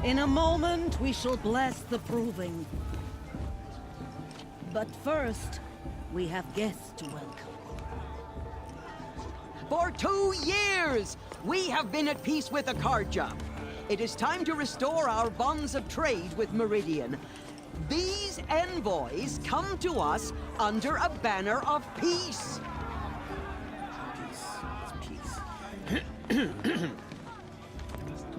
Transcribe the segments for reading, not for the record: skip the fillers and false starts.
In a moment, we shall bless the proving. But first, we have guests to welcome. For 2 years, we have been at peace with Akarja. It is time to restore our bonds of trade with Meridian. These envoys come to us under a banner of peace.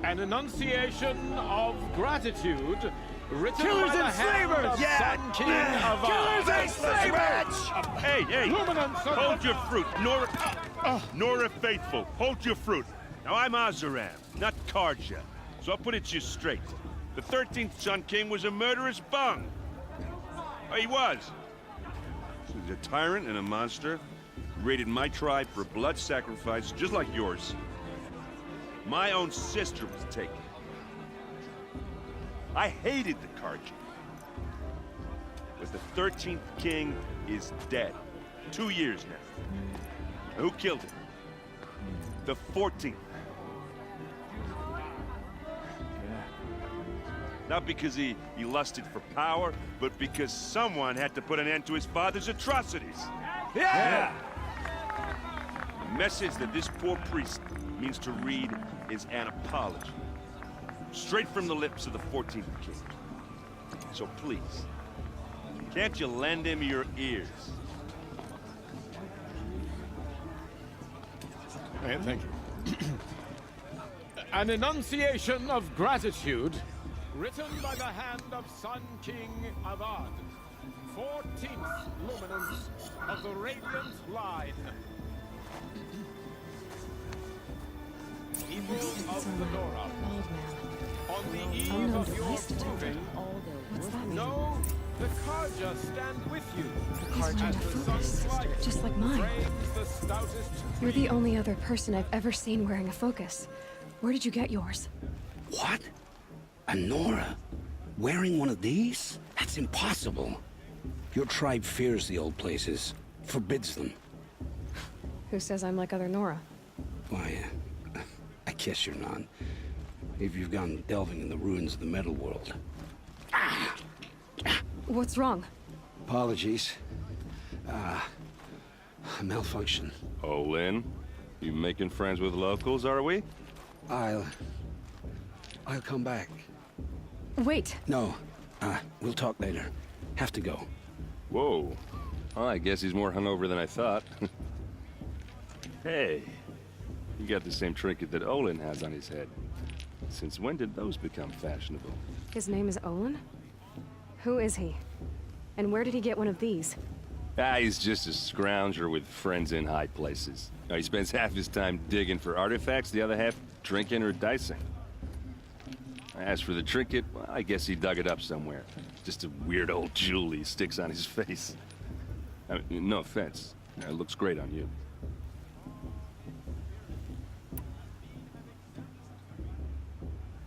An enunciation of gratitude written Killers by the and hand slavers! of Yeah! Sun King of Killers and slavers! Hey, hey! Luminance of Hold the- your fruit, Nora Faithful. Hold your fruit. Now I'm Azaram, not Karja, so I'll put it to you straight. The 13th Sun King was a murderous bung. Oh, he was. He's a tyrant and a monster. Raided my tribe for blood sacrifice, just like yours. My own sister was taken. I hated the Karja. But the 13th king is dead. 2 years now. Who killed him? The 14th. Not because he lusted for power, but because someone had to put an end to his father's atrocities. Yeah! The message that this poor priest means to read is an apology. Straight from the lips of the 14th king. So please, can't you lend him your ears? Thank you. An enunciation of gratitude written by the hand of Sun King Avad, 14th luminance of the Radiant Line. People of the Nora, on the eve of your proving, What's that mean? know the Karja stand with you. Karja As the sun's light Just like mine. frames the stoutest You're the only other person I've ever seen wearing a focus. Where did you get yours? What? A Nora? Wearing one of these? That's impossible. Your tribe fears the old places, forbids them. Who says I'm like other Nora? Why, I guess you're not. If you've gone delving in the ruins of the metal world. What's wrong? Apologies. A malfunction. Oh, Lynn, you making friends with locals, are we? I'll come back. Wait. No, we'll talk later. Have to go. Whoa. Well, I guess he's more hungover than I thought. Hey, you got the same trinket that Olin has on his head. Since when did those become fashionable? His name is Olin? Who is he? And where did he get one of these? He's just a scrounger with friends in high places. He spends half his time digging for artifacts, the other half drinking or dicing. As for the trinket, well, I guess he dug it up somewhere. Just a weird old jewel he sticks on his face. I mean, no offense. It looks great on you.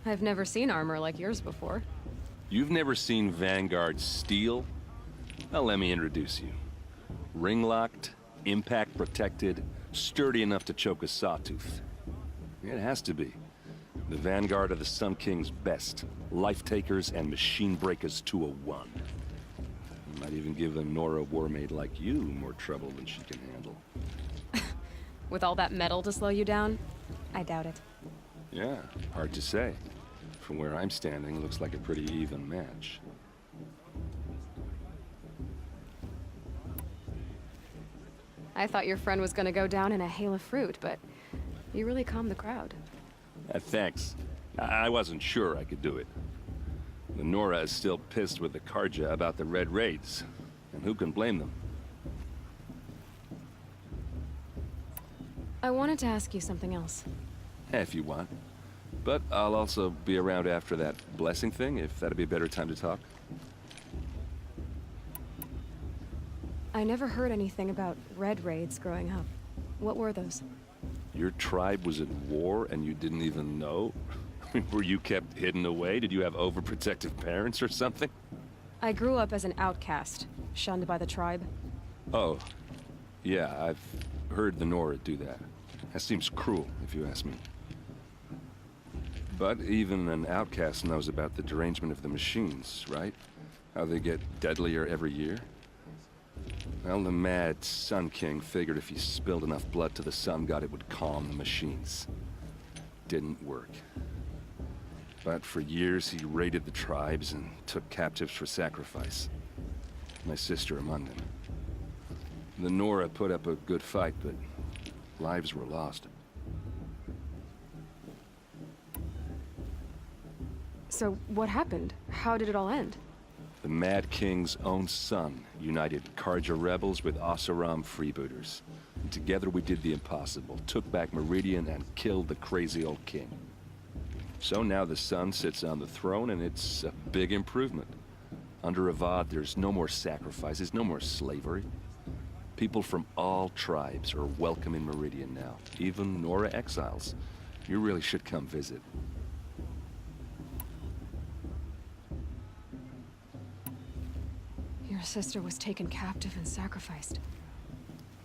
I've never seen armor like yours before. You've never seen Vanguard steel? Well, let me introduce you. Ring-locked, impact-protected, sturdy enough to choke a sawtooth. It has to be. The Vanguard of the Sun King's best. Life-takers and machine breakers to a one. Might even give a Nora warmaid like you more trouble than she can handle. With all that metal to slow you down? I doubt it. Yeah, hard to say. From where I'm standing, looks like a pretty even match. I thought your friend was gonna go down in a hail of fruit, but you really calmed the crowd. Thanks. I wasn't sure I could do it. The Nora is still pissed with the Karja about the Red Raids. And who can blame them? I wanted to ask you something else. If you want. But I'll also be around after that blessing thing, if that'd be a better time to talk. I never heard anything about red raids growing up. What were those? Your tribe was at war and you didn't even know? Were you kept hidden away? Did you have overprotective parents or something? I grew up as an outcast, shunned by the tribe. Oh, yeah, I've heard the Nora do that. That seems cruel, if you ask me. But even an outcast knows about the derangement of the machines, right? How they get deadlier every year? Well, the mad Sun King figured if he spilled enough blood to the Sun God, it would calm the machines. Didn't work. But for years, he raided the tribes and took captives for sacrifice. My sister among them. The Nora put up a good fight, but lives were lost. So, what happened? How did it all end? The Mad King's own son united Karja rebels with Oseram freebooters. And together we did the impossible, took back Meridian and killed the crazy old king. So now the son sits on the throne and it's a big improvement. Under Avad, there's no more sacrifices, no more slavery. People from all tribes are welcome in Meridian now, even Nora exiles. You really should come visit. Your sister was taken captive and sacrificed.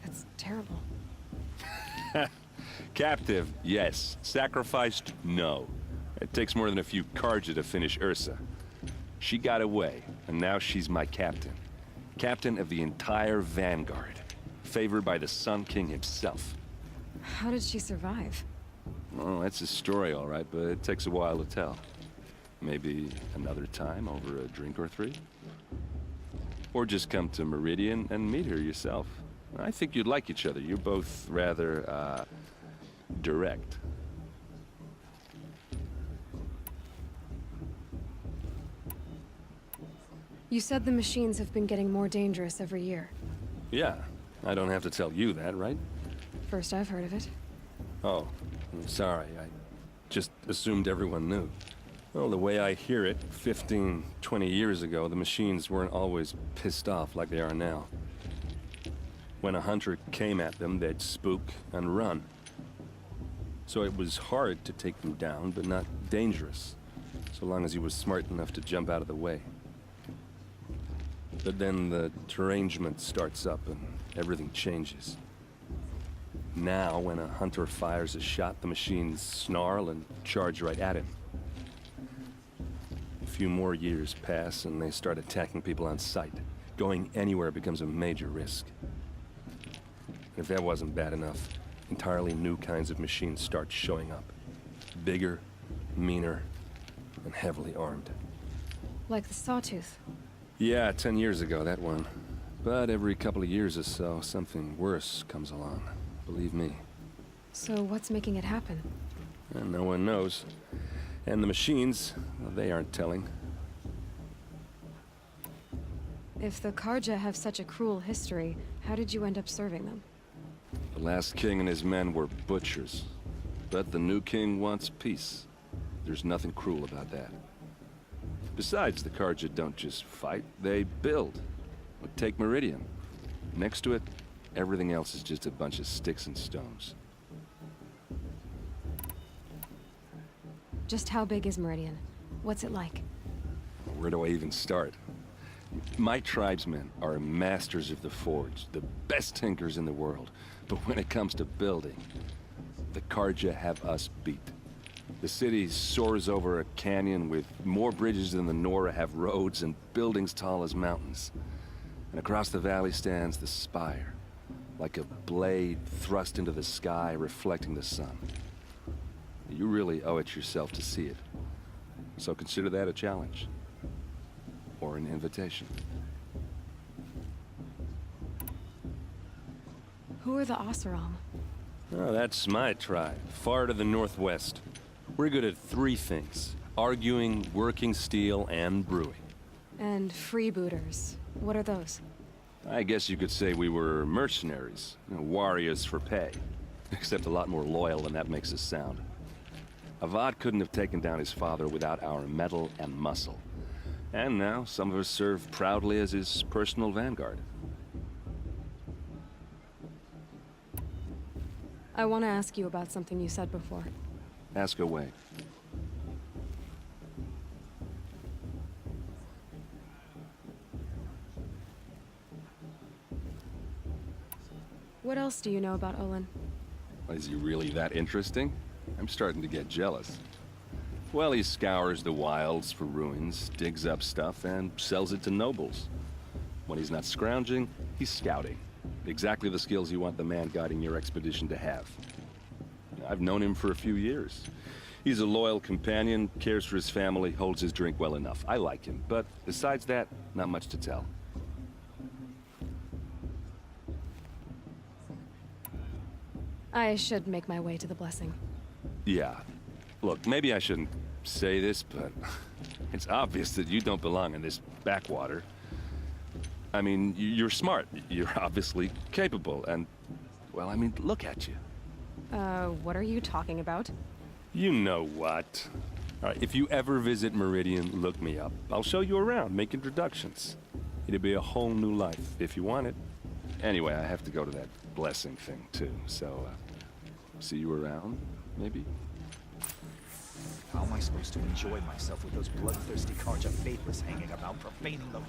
That's terrible. Captive, yes. Sacrificed, no. It takes more than a few Karja to finish Ursa. She got away, and now she's my captain. Captain of the entire Vanguard. Favored by the Sun King himself. How did she survive? Well, that's a story, all right, but it takes a while to tell. Maybe another time over a drink or three? Or just come to Meridian and meet her yourself. I think you'd like each other. You're both rather, direct. You said the machines have been getting more dangerous every year. Yeah, I don't have to tell you that, right? First I've heard of it. Oh, I'm sorry. I just assumed everyone knew. Well, the way I hear it, 15, 20 years ago, the machines weren't always pissed off like they are now. When a hunter came at them, they'd spook and run. So it was hard to take them down, but not dangerous, so long as he was smart enough to jump out of the way. But then the derangement starts up and everything changes. Now, when a hunter fires a shot, the machines snarl and charge right at him. A few more years pass and they start attacking people on sight. Going anywhere becomes a major risk. And if that wasn't bad enough, entirely new kinds of machines start showing up. Bigger, meaner, and heavily armed. Like the Sawtooth. Yeah, 10 years ago, that one. But every couple of years or so, something worse comes along. Believe me. So what's making it happen? And no one knows. And the machines, well, they aren't telling. If the Karja have such a cruel history, how did you end up serving them? The last king and his men were butchers. But the new king wants peace. There's nothing cruel about that. Besides, the Karja don't just fight, they build. Like, take Meridian. Next to it, everything else is just a bunch of sticks and stones. Just how big is Meridian? What's it like? Where do I even start? My tribesmen are masters of the forge, the best tinkers in the world. But when it comes to building, the Karja have us beat. The city soars over a canyon with more bridges than the Nora have roads and buildings tall as mountains. And across the valley stands the spire, like a blade thrust into the sky reflecting the sun. You really owe it yourself to see it. So consider that a challenge. Or an invitation. Who are the Oseram? Oh, that's my tribe, far to the northwest. We're good at three things: arguing, working steel, and brewing. And freebooters. What are those? I guess you could say we were mercenaries, warriors for pay. Except a lot more loyal than that makes us sound. Avad couldn't have taken down his father without our metal and muscle. And now, some of us serve proudly as his personal vanguard. I want to ask you about something you said before. Ask away. What else do you know about Olin? Is he really that interesting? I'm starting to get jealous. Well, he scours the wilds for ruins, digs up stuff, and sells it to nobles. When he's not scrounging, he's scouting. Exactly the skills you want the man guiding your expedition to have. I've known him for a few years. He's a loyal companion, cares for his family, holds his drink well enough. I like him, but besides that, not much to tell. I should make my way to the blessing. Yeah. Look, maybe I shouldn't say this, but it's obvious that you don't belong in this backwater. I mean, you're smart. You're obviously capable, and, well, I mean, look at you. What are you talking about? You know what. All right, if you ever visit Meridian, look me up. I'll show you around, make introductions. It'll be a whole new life, if you want it. Anyway, I have to go to that blessing thing, too, so, see you around, maybe? How am I supposed to enjoy myself with those bloodthirsty Karja faithless hanging about, profaning the land?